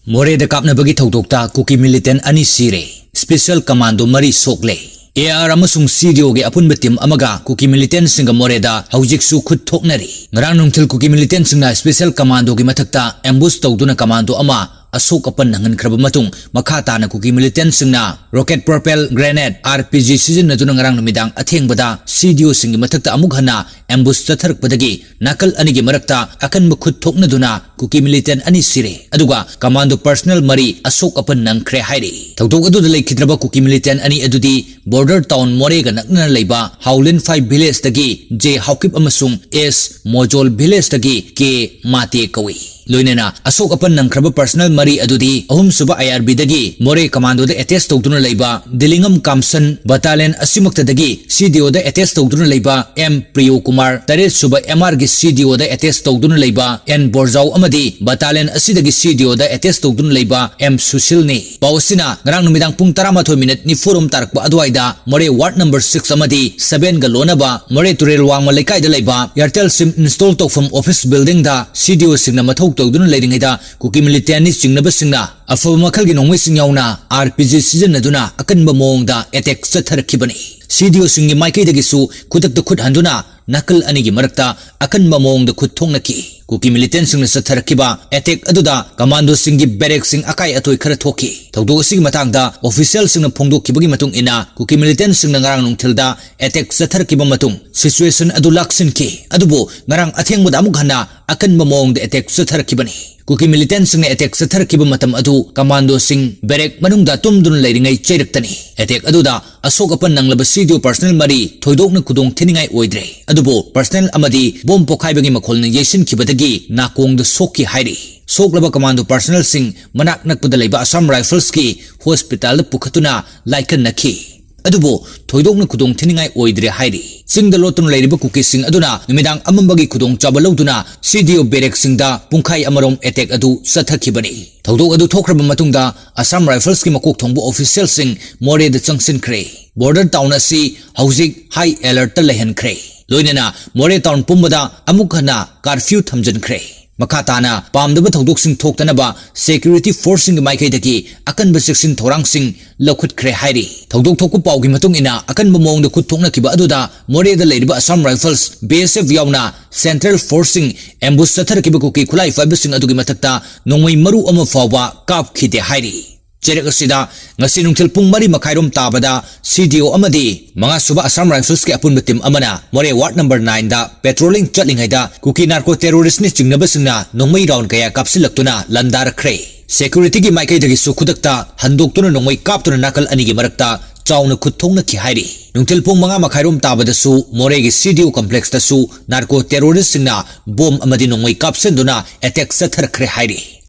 Moreh da kapnabagi thokdokta kuki militant ani sire special commando mari sokle AR amasung CDO ge apun betim amaga kuki militant singa Moreh da haujik su khut thoknari ngarang nungthil kuki militant singna special commando ge mathakta ambush tawduna commando ama asok apan nangan khraba matung makha tana kuki militant singna rocket propel grenade RPG season naduna ngarang numidang athengbada CDO singi mathakta amuk hana ambush tatharak padagi nakal anigi marakta akan mukhut thoknaduna kuki militant ani sire aduga commando personnel mari asok apan nangkhre hairi thokdok adu dalai khidraba kuki militant ani adudi border town Moreh ga nakna leiba Howlin 5 village dagi J Haukip amasung S Mojol village dagi K Mate kawi loinena asok apan nangkraba personal mari adudi ahum suba IRB dagi Moreh commando da attest tawduna leiba Dilingam Kamsan battalion asimakta dagi CDO da attest tawduna leiba M Priyo Kumar tare suba MR gi CDO da attest tawduna leiba N Borjau amadi battalion asidagi CDO da attest tawduna leiba M Sushil ni pawsina ngarang numidang pung 13 minute ni forum tarakba adwaida Moreh ward number 6 amadi 7 ga lonaba Moreh Turel wangma lekai da leiba Airtel sim install tawfam office building da CDO signa mathau tawduna leiringaida kuki militant ni singnaba singna afaba makhalgi nongmai singyauna RPG season aduna akanba mongda attack chatharakibani CDO singi maikai dagisu khudak khut handuna nakal anigi marakta akanba mongda khut thongnaki kuki militant singna chattharakiba attack aduda commando singi barrack sing akai atoi khara thoki thawdok sing matangda official singna phongdokkibagi matung ina kuki militant singna ngarang nungthilda attack chattharakiba matung situation adu laksin ki adubo ngarang athengmuda amuk hana akanba mongda attack chatharakibani kuki militant singna attack chattharakiba matam adu commando sing barrack manungda tumdun leiringai cheiraktani attack aduda asok apan nanglaba CDO personnel mari thoidokna kudong thiningai oidre adubo personnel amadi bom pokhaibagi makholna yesin kibadagi nakongda sokki hairi soklaba commando personnel sing manak nakpada leiba Assam Rifles ki hospital pukhatuna laikan nakhi adubo thoidokna kudong thiningai oidre hairi singda lotun leiriba kuki sing aduna numidang amambagi kudong chabaloduna CDO barrack singda pungkhai amarom attack adu sathakibani thawdok adu thokraba matungda Assam Rifles ki makok thongbu official sing Moreh da changsin khre border town asi haujik high alert ta lehan khre loinena Moreh town pumbada amukhana curfew thamjan khre makhatana pamdaba thawdok sing thoktanaba security force sing maikai dagi akanba section thorang sing lokhut khre hairi thawdok thokku pawgi matung ina akanba mongda khut thokna kiba aduda Moreh da leiriba Assam Rifles BSF yauna central force sing ambush sathar kiba kuki khulai five sing adugi mathakta nongmai maru ama fawba kap khide hairi Cherak asida ngasi nungthil pung mari makhairom tabada CDO amadi mga suba Assam Rifles ki apun betim amana Moreh ward number 9 da patrolling chatlingaida kuki narco terrorist ni chingnaba singna nongmai round kaya kapsilaktuna landar khre security gi maikai dagi su khudakta handoktuna nongmai kaptuna nakal anigi marakta chauna khuthongna ki hairi nungthil pung mga makhairom tabada su Moreh gi CDO complex ta su narco terrorist singna bom amadi nongmai kapsenduna attack sathar khre hairi